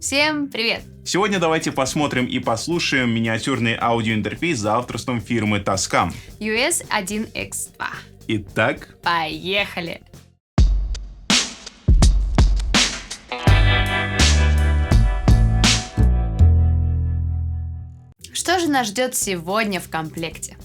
Всем привет! Сегодня давайте посмотрим и послушаем миниатюрный аудиоинтерфейс за авторством фирмы Tascam. US1X2. Итак, Поехали! Что же нас ждет сегодня в комплекте?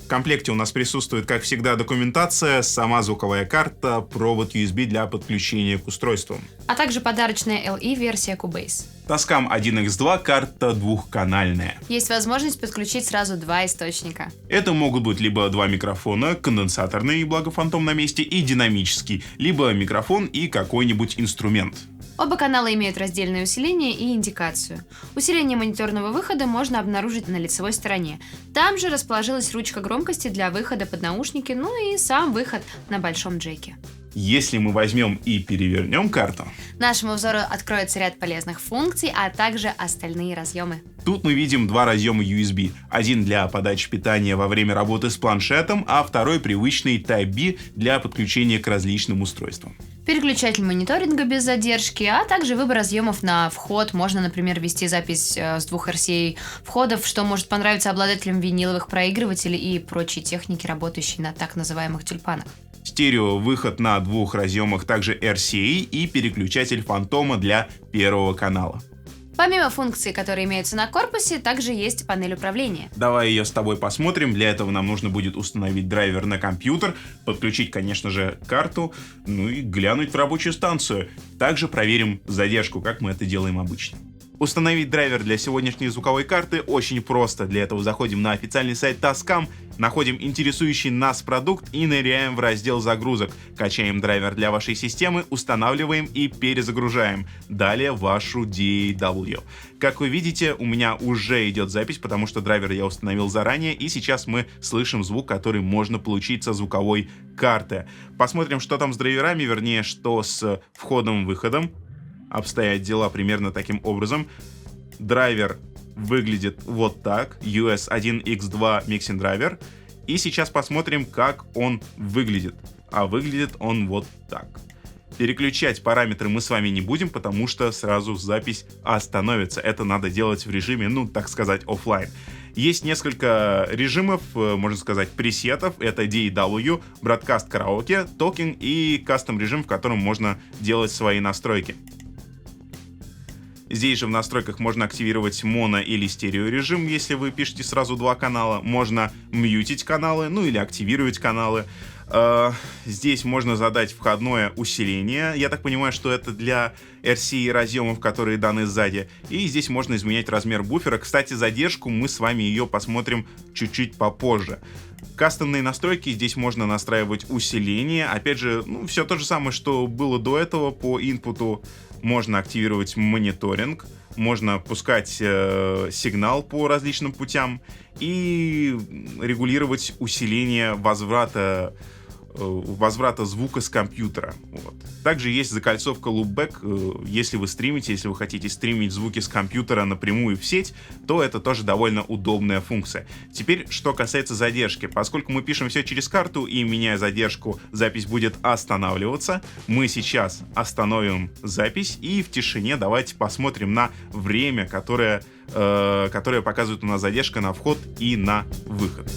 в комплекте у нас присутствует, как всегда, документация, сама звуковая карта, провод USB для подключения к устройству. А также подарочная LE-версия Cubase. Tascam 1X2 карта двухканальная. Есть возможность подключить сразу два источника. Это могут быть либо два микрофона, конденсаторный, благо фантом на месте, и динамический, либо микрофон и какой-нибудь инструмент. Оба канала имеют раздельное усиление и индикацию. Усиление мониторного выхода можно обнаружить на лицевой стороне. Там же расположилась ручка громкости для выхода под наушники, ну и сам выход на большом джеке. Если мы возьмем и перевернем карту, Нашему взору откроется ряд полезных функций, а также остальные разъемы. тут мы видим два разъема USB. Один для подачи питания во время работы с планшетом, а второй привычный Type-B для подключения к различным устройствам. Переключатель мониторинга без задержки, а также выбор разъемов на вход. Можно, например, вести запись с двух RCA входов, что может понравиться обладателям виниловых проигрывателей и прочей техники, работающей на так называемых тюльпанах. Стерео-выход на двух разъемах, также RCA и переключатель фантома для первого канала. Помимо функций, которые имеются на корпусе, также есть панель управления. Давай ее с тобой посмотрим. Для этого нам нужно будет установить драйвер на компьютер, подключить, конечно же, карту, ну и глянуть в рабочую станцию. Также проверим задержку, как мы это делаем обычно. Установить драйвер для сегодняшней звуковой карты очень просто. Для этого заходим на официальный сайт Tascam, находим интересующий нас продукт и ныряем в раздел загрузок. Качаем драйвер для вашей системы, устанавливаем и перезагружаем. Далее вашу DAW. Как вы видите, у меня уже идет запись, потому что драйвер я установил заранее, и сейчас мы слышим звук, который можно получить со звуковой карты. Посмотрим, что там с драйверами, вернее, что с входом-выходом. Обстоят дела примерно таким образом. Драйвер выглядит вот так. US1X2 Mixing драйвер. И сейчас посмотрим, как он выглядит. А выглядит он вот так. Переключать параметры мы с вами не будем, потому что сразу запись остановится. Это надо делать в режиме, ну, так сказать, офлайн. Есть несколько режимов, можно сказать, пресетов. Это DAW, Broadcast Karaoke, Talking и кастом режим, в котором можно делать свои настройки. Здесь же в настройках можно активировать моно или стерео режим, если вы пишете сразу два канала. Можно мьютить каналы, ну или активировать каналы. Здесь можно задать входное усиление. Я так понимаю, что это для RCA разъемов, которые даны сзади. И здесь можно изменять размер буфера. Кстати, задержку мы с вами ее посмотрим чуть-чуть попозже. Кастомные настройки, здесь можно настраивать усиление. Опять же, все то же самое, что было до этого по инпуту. Можно активировать мониторинг, можно пускать сигнал по различным путям и регулировать усиление возврата звука с компьютера. Вот. Также есть закольцовка loopback. Если вы стримите, если вы хотите стримить звуки с компьютера напрямую в сеть, то это тоже довольно удобная функция. Теперь, что касается задержки. Поскольку мы пишем все через карту и, меняя задержку, запись будет останавливаться, мы сейчас остановим запись и в тишине давайте посмотрим на время, которое показывает у нас задержка на вход и на выход.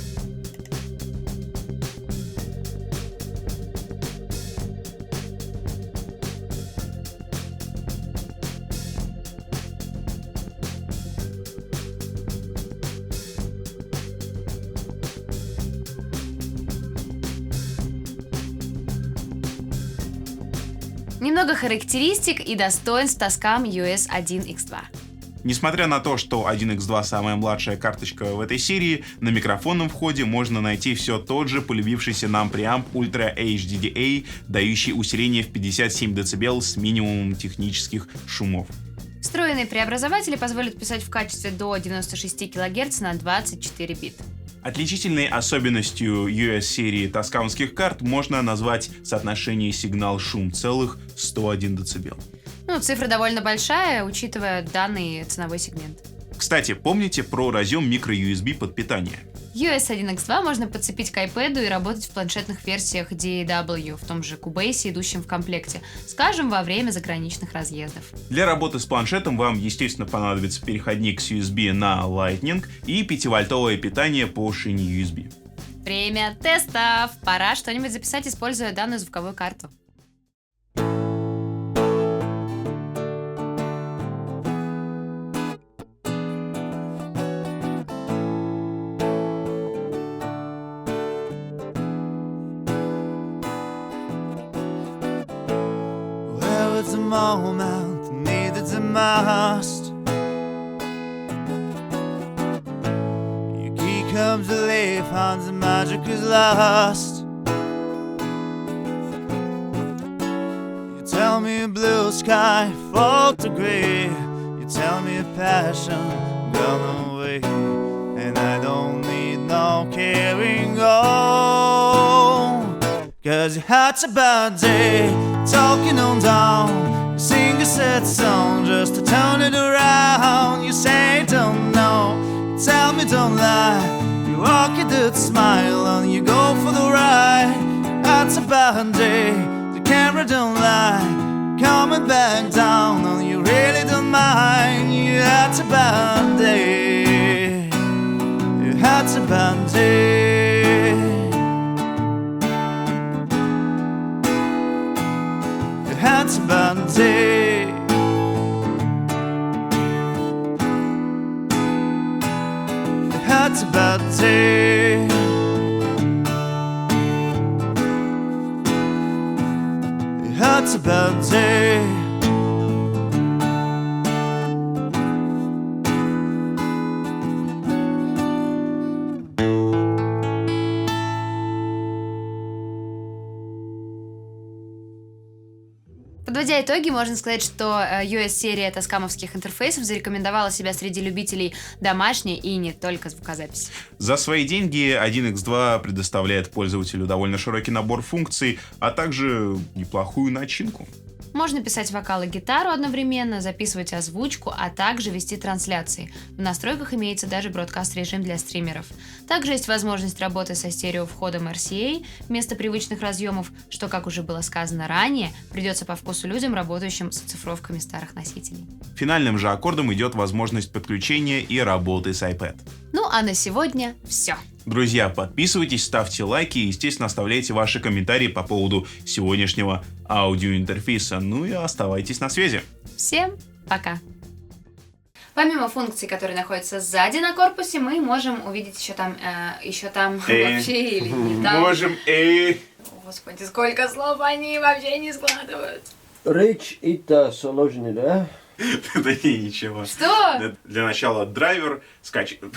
Немного характеристик и достоинств Tascam US1X2. Несмотря на то, что 1X2 самая младшая карточка в этой серии, на микрофонном входе можно найти все тот же полюбившийся нам преамп Ultra HDDA, дающий усиление в 57 дБ с минимумом технических шумов. Встроенные преобразователи позволят писать в качестве до 96 кГц на 24 бит. Отличительной особенностью US-серии таскамских карт можно назвать соотношение сигнал-шум целых 101 дБ. Цифра довольно большая, учитывая данный ценовой сегмент. Кстати, помните про разъем microUSB под питание? iOS 1x2 можно подцепить к iPad и работать в планшетных версиях DAW, в том же Cubase, идущем в комплекте, скажем, во время заграничных разъездов. Для работы с планшетом вам, естественно, понадобится переходник с USB на Lightning и 5-вольтовое питание по шине USB. Время тестов! Пора что-нибудь записать, используя данную звуковую карту. Well, it's a moment, needed a must. Your key comes to life, and the magic is lost. You tell me blue sky, fall to gray. You tell me passion gone away, and I don't need no carrying on. 'Cause your heart's a bad day, talking on down. You sing a sad song just to turn it around. You say don't know, you tell me don't lie. You walk a good smile and you go for the ride. That's a bad day, the camera don't lie. Coming back down and you really don't mind. Yeah, that's a bad day. Yeah, that's a bad day. That's a bad day. That's a bad day. That's a bad day. Подводя итоги, можно сказать, что iOS-серия таскамовских интерфейсов зарекомендовала себя среди любителей домашней и не только звукозаписи. За свои деньги 1x2 предоставляет пользователю довольно широкий набор функций, а также неплохую начинку. Можно писать вокал и гитару одновременно, записывать озвучку, а также вести трансляции. В настройках имеется даже бродкаст-режим для стримеров. Также есть возможность работы со стереовходом RCA вместо привычных разъемов, что, как уже было сказано ранее, придется по вкусу людям, работающим с оцифровками старых носителей. Финальным же аккордом идет возможность подключения и работы с iPad. Ну а на сегодня все. Друзья, подписывайтесь, ставьте лайки и, естественно, оставляйте ваши комментарии по поводу сегодняшнего аудиоинтерфейса. Ну и оставайтесь на связи. Всем пока! Помимо функций, которые находятся сзади на корпусе, мы можем увидеть еще там вообще или не там. Господи, сколько слов они вообще не складывают. Речь это сложно, да? Да ничего. Что? Для начала драйвер скачивает.